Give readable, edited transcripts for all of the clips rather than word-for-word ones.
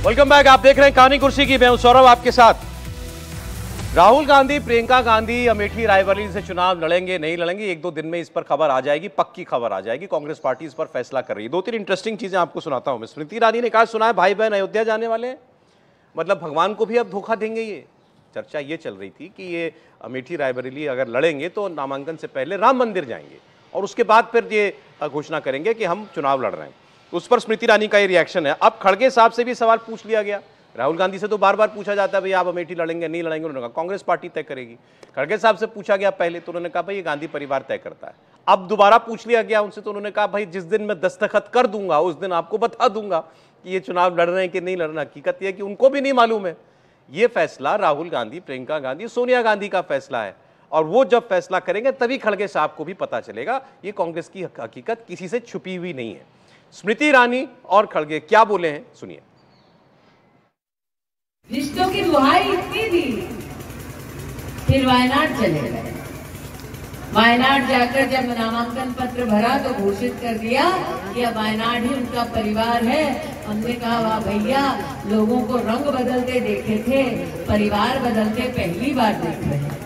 Welcome back. आप देख रहे हैं कहानी कुर्सी की, मैं हूं सौरभ आपके साथ। राहुल गांधी प्रियंका गांधी अमेठी रायबरेली से चुनाव लड़ेंगे नहीं लड़ेंगे, एक दो दिन में इस पर खबर आ जाएगी, पक्की खबर आ जाएगी। कांग्रेस पार्टी इस पर फैसला कर रही है। दो तीन इंटरेस्टिंग चीजें आपको सुनाता हूं मैं। स्मृति ईरानी ने कहा, सुना है भाई बहन अयोध्या जाने वाले हैं, मतलब भगवान को भी अब धोखा देंगे। ये चर्चा ये चल रही थी कि ये अमेठी रायबरेली अगर लड़ेंगे तो नामांकन से पहले राम मंदिर जाएंगे और उसके बाद फिर ये घोषणा करेंगे कि हम चुनाव लड़ रहे हैं। उस पर स्मृति ईरानी का ये रिएक्शन है। अब खड़गे साहब से भी सवाल पूछ लिया गया। राहुल गांधी से तो बार बार पूछा जाता है भाई आप अमेठी लड़ेंगे नहीं लड़ेंगे, उन्होंने कहा कांग्रेस पार्टी तय करेगी। खड़गे साहब से पूछा गया पहले तो उन्होंने कहा भाई ये गांधी परिवार तय करता है। अब दोबारा पूछ लिया गया उनसे तो उन्होंने कहा भाई जिस दिन मैं दस्तखत कर दूंगा उस दिन आपको बता दूंगा कि ये चुनाव लड़ रहे हैं कि नहीं लड़ रहे। हकीकत यह कि उनको भी नहीं मालूम है। ये फैसला राहुल गांधी, प्रियंका गांधी, सोनिया गांधी का फैसला है और वो जब फैसला करेंगे तभी खड़गे साहब को भी पता चलेगा। ये कांग्रेस की हकीकत किसी से छुपी हुई नहीं है। स्मृति ईरानी और खड़गे क्या बोले हैं सुनिए। रिश्तों की दुहाई इतनी दी, फिर वायनाड चले गए। वायनाड जाकर जब नामांकन पत्र भरा तो घोषित कर दिया कि अब वायनाड ही उनका परिवार है। हमने कहा वाह भैया, लोगों को रंग बदलते देखे थे, परिवार बदलते पहली बार देख रहे हैं।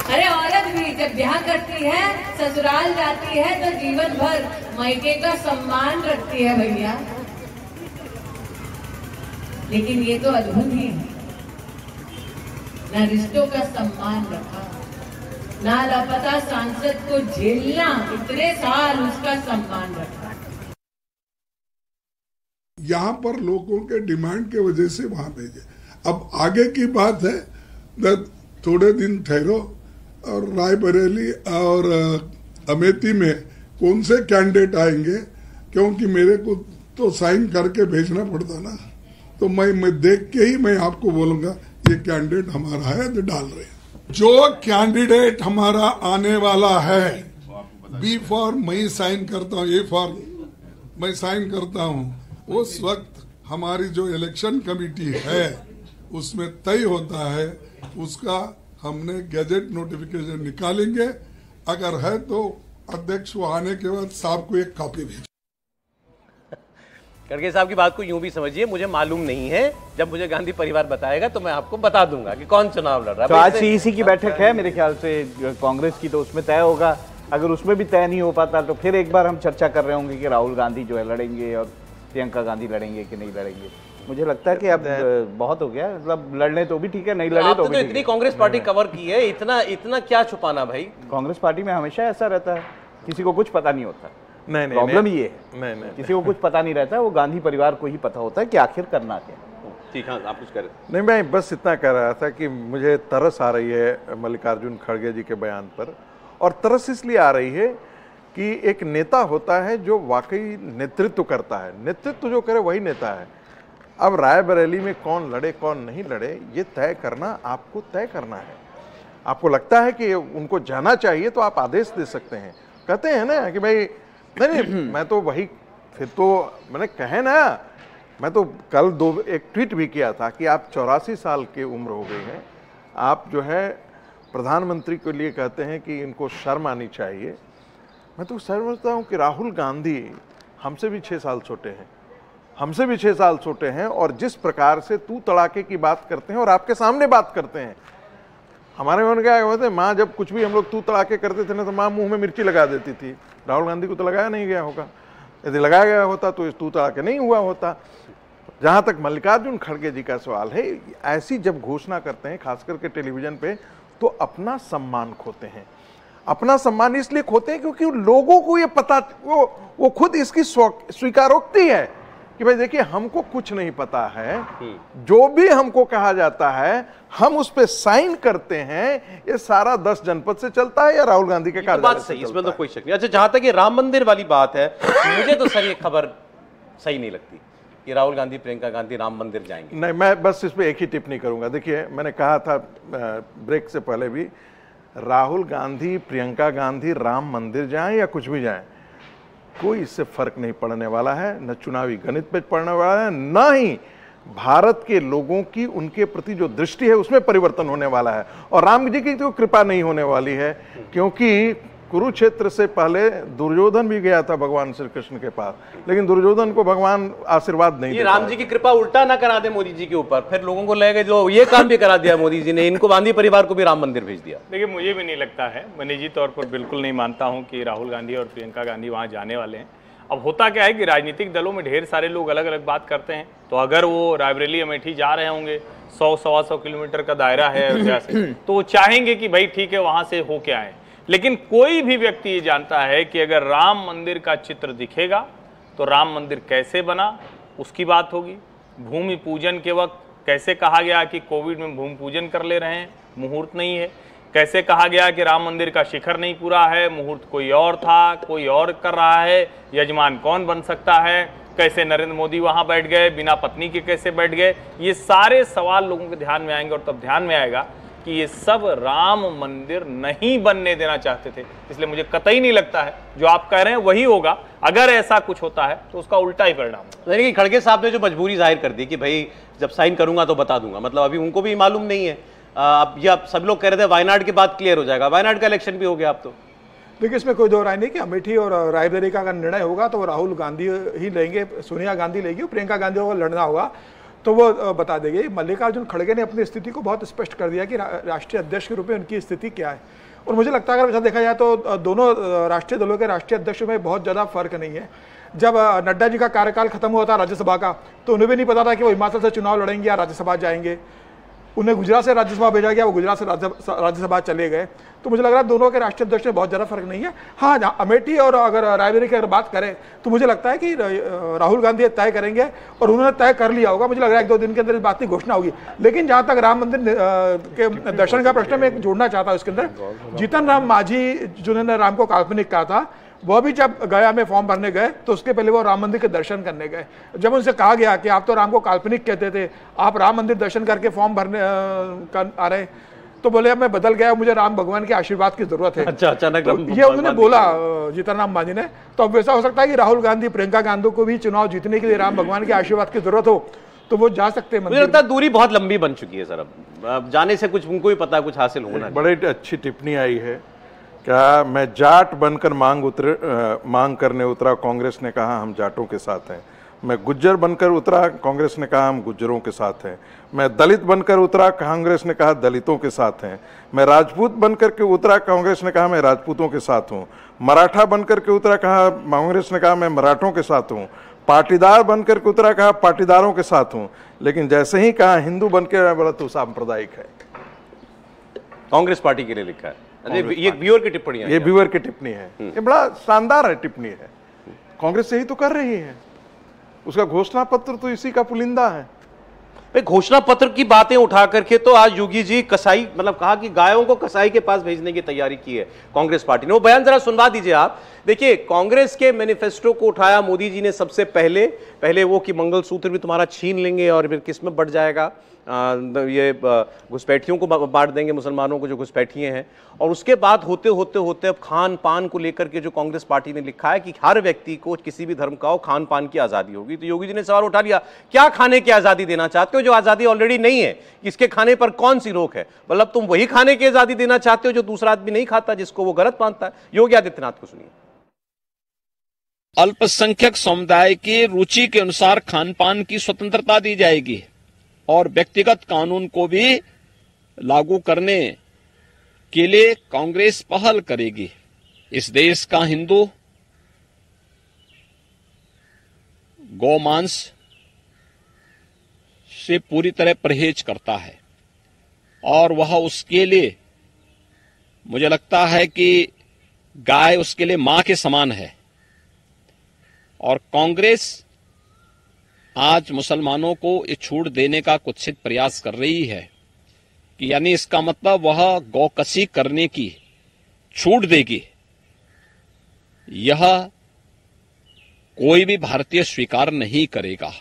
अरे औरत भी जब ब्याह करती है, ससुराल जाती है तो जीवन भर मायके का सम्मान रखती है भैया। लेकिन ये तो अद्भुत ही है, न रिश्तों का सम्मान रखा, ना लापता सांसद को झेलना, इतने साल उसका सम्मान रखा। यहाँ पर लोगों के डिमांड के वजह से वहां भेजे। अब आगे की बात है, थोड़े दिन ठहरो और रायबरेली और अमेठी में कौन से कैंडिडेट आएंगे, क्योंकि मेरे को तो साइन करके भेजना पड़ता ना, तो मैं देख के ही मैं आपको बोलूंगा ये कैंडिडेट हमारा है तो डाल रहे हैं। जो कैंडिडेट हमारा आने वाला है, बी फॉर मैं साइन करता हूँ, ए फॉर मैं साइन करता हूँ, उस वक्त हमारी जो इलेक्शन कमेटी है उसमें तय होता है, उसका हमने गैजेट नोटिफिकेशन निकालेंगे। अगर है तो अध्यक्ष वो आने के बाद साहब को एक कॉपी भेज। खड़गे साहब की बात को यूं भी समझिए, मुझे मालूम नहीं है, जब मुझे गांधी परिवार बताएगा तो मैं आपको बता दूंगा कि कौन चुनाव लड़ रहा है। तो आज सीईसी की बैठक है मेरे ख्याल से कांग्रेस की, तो उसमें तय होगा। अगर उसमें भी तय नहीं हो पाता तो फिर एक बार हम चर्चा कर रहे होंगे कि राहुल गांधी जो है लड़ेंगे और प्रियंका गांधी लड़ेंगे कि नहीं लड़ेंगे। मुझे लगता है कि अब बहुत हो गया, मतलब लड़ने तो भी ठीक है, नहीं लड़ने तो भी ठीक है। इतनी कांग्रेस पार्टी कवर की है, इतना क्या छुपाना भाई। कांग्रेस पार्टी में हमेशा ऐसा रहता है, किसी को कुछ पता नहीं होता। नहीं, प्रॉब्लम ये है, नहीं, किसी को कुछ पता नहीं रहता है, वो गांधी परिवार को ही पता होता है कि आखिर करना क्या। ठीक है, आप कुछ करें। नहीं, मैं बस इतना कह रहा था कि मुझे तरस आ रही है मल्लिकार्जुन खड़गे जी के बयान पर, और तरस इसलिए आ रही है कि एक नेता होता है जो वाकई नेतृत्व करता है, नेतृत्व जो करे वही नेता है। अब रायबरेली में कौन लड़े कौन नहीं लड़े ये तय करना आपको तय करना है। आपको लगता है कि उनको जाना चाहिए तो आप आदेश दे सकते हैं। कहते हैं ना कि भाई नहीं मैं तो वही, फिर तो मैंने कहे ना, मैं तो कल एक ट्वीट भी किया था कि आप 84 साल की उम्र हो गई है, आप जो है प्रधानमंत्री के लिए कहते हैं कि इनको शर्म आनी चाहिए। मैं तो समझता हूँ कि राहुल गांधी हमसे भी 6 साल छोटे हैं, हमसे भी 6 साल छोटे हैं, और जिस प्रकार से तू तड़ाके की बात करते हैं और आपके सामने बात करते हैं। हमारे में क्या होता है, माँ जब कुछ भी हम लोग तू तड़ाके करते थे ना तो माँ मुंह में मिर्ची लगा देती थी। राहुल गांधी को तो लगाया नहीं गया होगा, यदि लगाया गया होता तो इस तू तड़ाके नहीं हुआ होता। जहां तक मल्लिकार्जुन खड़गे जी का सवाल है, ऐसी जब घोषणा करते हैं खास करके टेलीविजन पे, तो अपना सम्मान खोते हैं। अपना सम्मान इसलिए खोते हैं क्योंकि लोगों को ये पता, वो खुद इसकी स्वीकारोक्ति है कि भाई देखिए हमको कुछ नहीं पता है, जो भी हमको कहा जाता है हम उस पे साइन करते हैं। ये सारा 10 जनपद से चलता है या राहुल गांधी के कार्यालय से चलता है, इसमें तो कोई शक नहीं। अच्छा, जहां तक ये राम मंदिर वाली बात है, मुझे तो सर ये खबर सही नहीं लगती कि राहुल गांधी प्रियंका गांधी राम मंदिर जाएंगे। नहीं, मैं बस इस पे एक ही टिप्पणी करूंगा। देखिए मैंने कहा था ब्रेक से पहले भी, राहुल गांधी प्रियंका गांधी राम मंदिर जाएं या कुछ भी जाएं, कोई इससे फर्क नहीं पड़ने वाला है, न चुनावी गणित पे पड़ने वाला है, न ही भारत के लोगों की उनके प्रति जो दृष्टि है उसमें परिवर्तन होने वाला है। और राम जी की तो कृपा नहीं होने वाली है, क्योंकि कुरुक्षेत्र से पहले दुर्योधन भी गया था भगवान श्री कृष्ण के पास, लेकिन दुर्योधन को भगवान आशीर्वाद नहीं ये राम जी की कृपा उल्टा ना करा दे मोदी जी के ऊपर, फिर लोगों को लगेगा जो ये काम भी करा दिया मोदी जी ने, इनको गांधी परिवार को भी राम मंदिर भेज दिया। देखिए, मुझे भी नहीं लगता है, मैं निजी तौर पर बिल्कुल नहीं मानता हूं कि राहुल गांधी और प्रियंका गांधी वहां जाने वाले हैं। अब होता क्या है कि राजनीतिक दलों में ढेर सारे लोग अलग अलग बात करते हैं, तो अगर वो रायबरेली अमेठी जा रहे होंगे, 100-125 किलोमीटर का दायरा है अयोध्या से, तो वो चाहेंगे कि भाई ठीक है वहां से हो के आए। लेकिन कोई भी व्यक्ति ये जानता है कि अगर राम मंदिर का चित्र दिखेगा तो राम मंदिर कैसे बना उसकी बात होगी। भूमि पूजन के वक्त कैसे कहा गया कि कोविड में भूमि पूजन कर ले रहे हैं, मुहूर्त नहीं है। कैसे कहा गया कि राम मंदिर का शिखर नहीं पूरा है, मुहूर्त कोई और था, कोई और कर रहा है, यजमान कौन बन सकता है। कैसे नरेंद्र मोदी वहां बैठ गए, बिना पत्नी के कैसे बैठ गए। ये सारे सवाल लोगों के ध्यान में आएंगे और तब ध्यान में आएगा कि ये सब राम मंदिर नहीं बनने देना चाहते थे। इसलिए मुझे कतई नहीं लगता है जो आप कह रहे हैं वही होगा। अगर ऐसा कुछ होता है तो उसका उल्टा ही परिणाम होगा। यानी कि खड़गे साहब ने जो मजबूरी जाहिर कर दी कि भाई जब साइन करूंगा तो बता दूंगा, मतलब अभी उनको भी मालूम नहीं है। अब ये आप सब लोग कह रहे थे वायनाड के बाद क्लियर हो जाएगा, वायनाड का इलेक्शन भी हो गया अब तो। देखिए, इसमें कोई दो राय नहीं कि अमेठी और रायबरेली का अगर निर्णय होगा तो राहुल गांधी ही लेंगे, सोनिया गांधी लेंगी, प्रियंका गांधी को लड़ना होगा तो वो बता देंगे। मल्लिकार्जुन खड़गे ने अपनी स्थिति को बहुत स्पष्ट कर दिया कि राष्ट्रीय अध्यक्ष के रूप में उनकी स्थिति क्या है। और मुझे लगता है अगर ऐसा देखा जाए तो दोनों राष्ट्रीय दलों के राष्ट्रीय अध्यक्ष में बहुत ज़्यादा फर्क नहीं है। जब नड्डा जी का कार्यकाल खत्म हुआ था राज्यसभा का, तो उन्हें भी नहीं पता था कि वो हिमाचल से चुनाव लड़ेंगे या राज्यसभा जाएंगे। उन्हें गुजरात से राज्यसभा भेजा गया, वो गुजरात से राज्यसभा चले गए। तो मुझे लग रहा है दोनों के राष्ट्रीय अध्यक्ष में बहुत ज़्यादा फर्क नहीं है। हाँ, अमेठी और अगर रायबरेली की अगर बात करें तो मुझे लगता है कि राहुल गांधी तय करेंगे और उन्होंने तय कर लिया होगा। मुझे लग रहा है 1-2 दिन के अंदर इस बात की घोषणा होगी। लेकिन जहाँ तक राम मंदिर के दर्शन का प्रश्न मैं जोड़ना चाहता हूँ इसके अंदर, जीतन राम मांझी जिन्होंने राम को काल्पनिक कहा था, वह भी जब गया में फॉर्म भरने गए तो उसके पहले वो राम मंदिर के दर्शन करने गए। जब उनसे कहा गया कि आप तो राम को काल्पनिक कहते थे, आप राम मंदिर दर्शन करके फॉर्म भरने आ रहे, तो बोले अब मैं बदल गया, मुझे राम भगवान के आशीर्वाद की जरूरत है। अच्छा, अचानक तो ये उन्होंने बोला जीतन राम मांझी ने। तो अब ऐसा हो सकता है कि राहुल गांधी, प्रियंका गांधी को भी चुनाव जीतने के लिए राम भगवान के आशीर्वाद की जरूरत हो तो वो जा सकते हैं। मुझे लगता है दूरी बहुत लंबी बन चुकी है सर, अब जाने से कुछ उनको ही पता कुछ हासिल होना। बड़ी अच्छी टिप्पणी आई है। क्या मैं जाट बनकर मांग करने उतरा, कांग्रेस ने कहा हम जाटों के साथ हैं। मैं गुज्जर बनकर उतरा, कांग्रेस ने कहा हम गुज्जरों के साथ हैं। मैं दलित बनकर उतरा, कांग्रेस ने कहा दलितों के साथ हैं। मैं राजपूत बनकर के उतरा, कांग्रेस ने कहा मैं राजपूतों के साथ हूँ। मराठा बनकर के उतरा, कहा कांग्रेस ने कहा मैं मराठों के साथ हूँ। पाटीदार बनकर के उतरा, कहा पाटीदारों के साथ हूँ। लेकिन जैसे ही कहा हिंदू बनकर, बोला तो सांप्रदायिक है। कांग्रेस पार्टी के लिए लिखा है। ये व्यूअर की टिप्पणी है, ये व्यूअर की टिप्पणी है। ये बड़ा शानदार है टिप्पणी है। कांग्रेस यही तो कर रही है, उसका घोषणा पत्र तो इसी का पुलिंदा है। घोषणा पत्र की बातें उठा करके तो आज योगी जी कसाई, मतलब कहा कि गायों को कसाई के पास भेजने की तैयारी की है कांग्रेस पार्टी ने। वो बयान जरा सुनवा दीजिए आप। देखिए, कांग्रेस के मैनिफेस्टो को उठाया मोदी जी ने सबसे पहले वो कि मंगलसूत्र भी तुम्हारा छीन लेंगे और फिर किस में बढ़ जाएगा, ये घुसपैठियों को बांट देंगे, मुसलमानों को जो घुसपैठिए हैं। और उसके बाद होते होते अब खान पान को लेकर के जो कांग्रेस पार्टी ने लिखा है कि हर व्यक्ति को किसी भी धर्म का हो खान पान की आज़ादी होगी। तो योगी जी ने सवाल उठा लिया, क्या खाने की आज़ादी देना चाहते हो जो आज़ादी ऑलरेडी नहीं है? इसके खाने पर कौन सी रोक है? मतलब तुम वही खाने की आज़ादी देना चाहते हो जो दूसरा आदमी नहीं खाता, जिसको वो गलत मानता है। योगी आदित्यनाथ को सुनिए। अल्पसंख्यक समुदाय की रुचि के अनुसार खान पान की स्वतंत्रता दी जाएगी और व्यक्तिगत कानून को भी लागू करने के लिए कांग्रेस पहल करेगी। इस देश का हिंदू गौमांस से पूरी तरह परहेज करता है और वह उसके लिए, मुझे लगता है कि गाय उसके लिए मां के समान है। और कांग्रेस आज मुसलमानों को ये छूट देने का कुत्सित प्रयास कर रही है कि यानी इसका मतलब वह गौकसी करने की छूट देगी। यह कोई भी भारतीय स्वीकार नहीं करेगा।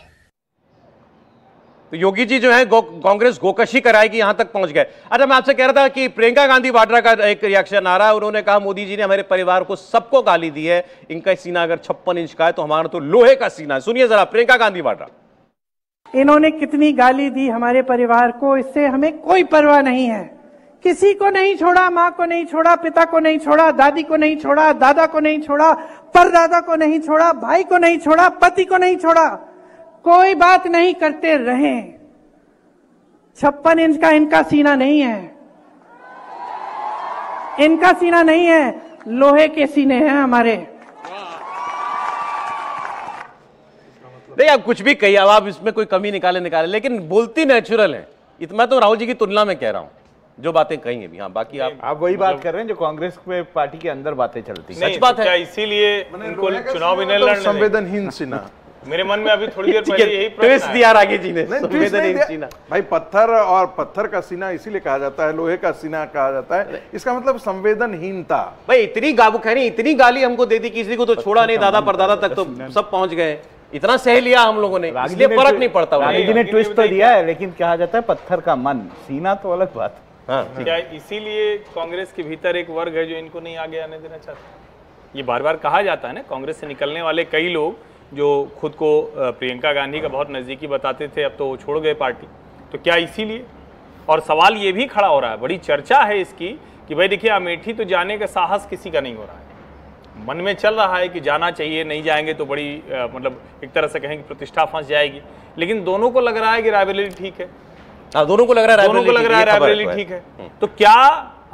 तो योगी जी जो है कांग्रेस गोकशी कराएगी, यहां तक पहुंच गए। अच्छा, मैं आपसे कह रहा था कि प्रियंका गांधी वाड्रा का एक रिएक्शन आ रहा है। उन्होंने कहा मोदी जी ने हमारे परिवार को सबको गाली दी है, इनका सीना अगर 56 इंच का है तो हमारा तो लोहे का सीना है। सुनिए जरा प्रियंका गांधी वाड्रा। इन्होंने कितनी गाली दी हमारे परिवार को, इससे हमें कोई परवाह नहीं है किसी को नहीं छोड़ा, माँ को नहीं छोड़ा, पिता को नहीं छोड़ा, दादी को नहीं छोड़ा, दादा को नहीं छोड़ा, परदादा को नहीं छोड़ा, भाई को नहीं छोड़ा, पति को नहीं छोड़ा, कोई बात नहीं करते रहे। 56 इंच का इनका सीना नहीं है, इनका सीना नहीं है, लोहे के सीने हैं हमारे। नहीं, आप कुछ भी कहिए, अब आप इसमें कोई कमी निकाले, लेकिन बोलती नेचुरल है। मैं तो राहुल जी की तुलना में कह रहा हूं जो बातें कही हैं। हाँ, बाकी आप वही बात कर रहे हैं जो कांग्रेस में पार्टी के अंदर बातें चलती हैं। सच बात है। इसीलिए उनको चुनाव भी नहीं लड़ने देंगे। संवेदनहीन सीना। मेरे मन में अभी थोड़ी देर पहले यही ट्विस्ट दिया रागे जी ने। संवेदनहीन सीना भाई, पत्थर और पत्थर का सीना इसीलिए कहा जाता है, लोहे का सीना कहा जाता है, इसका मतलब संवेदनहीनता। भाई इतनी इतनी गाली हमको दे दी, किसी को तो छोड़ा नहीं, दादा परदादा तक तो सब पहुंच गए, इतना सह लिया हम लोगों ने, इसलिए फर्क नहीं पड़ता। रागी जी ने ट्विस्ट तो दिया है, लेकिन कहा जाता है पत्थर का मन, सीना तो अलग बात। हाँ, क्या इसीलिए कांग्रेस के भीतर एक वर्ग है जो इनको नहीं आगे आने देना चाहता? ये बार बार कहा जाता है ना, कांग्रेस से निकलने वाले कई लोग जो खुद को प्रियंका गांधी का बहुत नजदीकी बताते थे, अब तो वो छोड़ गए पार्टी। तो क्या इसीलिए? और सवाल ये भी खड़ा हो रहा है, बड़ी चर्चा है इसकी कि भाई देखिए, अमेठी तो जाने का साहस किसी का नहीं हो रहा है। मन में चल रहा है कि जाना चाहिए, नहीं जाएंगे तो बड़ी मतलब एक तरह से कहेंगे प्रतिष्ठा फंस जाएगी, लेकिन दोनों को लग रहा है कि रायबरेली ठीक है। हाँ, दोनों को लग रहा है रायबरेली ठीक है। तो क्या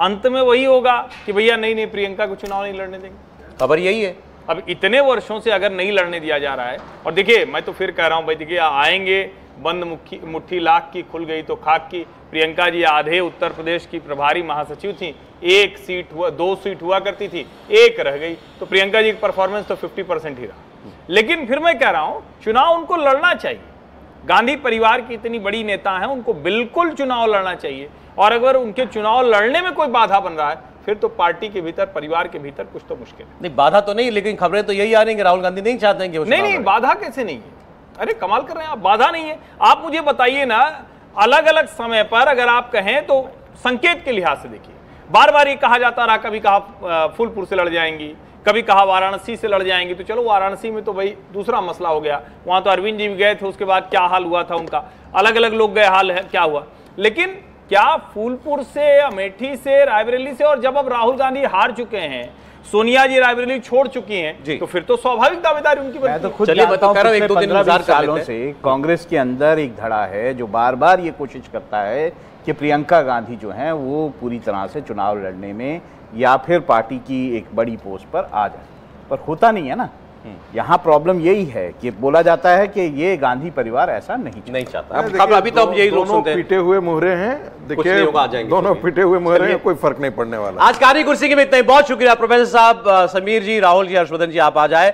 अंत में वही होगा कि भैया नहीं प्रियंका को चुनाव नहीं लड़ने देंगे? खबर यही है। अब इतने वर्षों से अगर नहीं लड़ने दिया जा रहा है, और देखिए मैं तो फिर कह रहा हूं भाई, देखिए आएंगे, बंद मुट्ठी लाख की, खुल गई तो खाक की। प्रियंका जी आधे उत्तर प्रदेश की प्रभारी महासचिव थी, 1 सीट हुआ, 2 सीट हुआ करती थी, 1 रह गई, तो प्रियंका जी की परफॉर्मेंस तो 50% ही रहा। लेकिन फिर मैं कह रहा हूं चुनाव उनको लड़ना चाहिए। गांधी परिवार की इतनी बड़ी नेता हैं, उनको बिल्कुल चुनाव लड़ना चाहिए। और अगर उनके चुनाव लड़ने में कोई बाधा बन रहा है, फिर तो पार्टी के भीतर, परिवार के भीतर कुछ तो मुश्किल है। नहीं, बाधा तो नहीं, लेकिन खबरें तो यही आ रही हैं कि राहुल गांधी नहीं चाहते हैं कि नहीं, बाधा कैसे नहीं है? अरे कमाल कर रहे हैं आप, बाधा नहीं है। आप मुझे बताइए ना, अलग अलग समय पर अगर आप कहें तो संकेत के लिहाज से देखिए, बार बार ये कहा जाता रहा, कभी कहा फूलपुर से लड़ जाएंगी, कभी कहा वाराणसी से लड़ जाएंगी। तो चलो वाराणसी में तो भाई दूसरा मसला हो गया, वहां तो अरविंद जी भी गए थे, उसके बाद क्या हाल हुआ था उनका, अलग अलग लोग गए, हाल है क्या हुआ। लेकिन क्या फूलपुर से, अमेठी से, रायबरेली से, और जब अब राहुल गांधी हार चुके हैं, सोनिया जी रायबरेली छोड़ चुकी हैं, तो फिर तो स्वाभाविक दावेदारी उनकी बनती है। मैं तो खुद जानता हूं, पिछले 15-20 सालों से कांग्रेस के अंदर एक धड़ा है जो बार बार ये कोशिश करता है कि प्रियंका गांधी जो हैं वो पूरी तरह से चुनाव लड़ने में या फिर पार्टी की एक बड़ी पोस्ट पर आ जाए, पर होता नहीं है ना। यहाँ प्रॉब्लम यही है कि बोला जाता है कि ये गांधी परिवार ऐसा नहीं चाहता। अभी तो यही लोग सुनते हैं। पीटे हुए मुहरे हैं, देखिए दोनों पीटे हुए मुहरे हैं, कोई फर्क नहीं पड़ने वाला। आज कार्य कुर्सी के में इतना ही, बहुत शुक्रिया प्रोफेसर साहब, समीर जी, राहुल जी, हर्षवर्धन जी, आप आ जाए।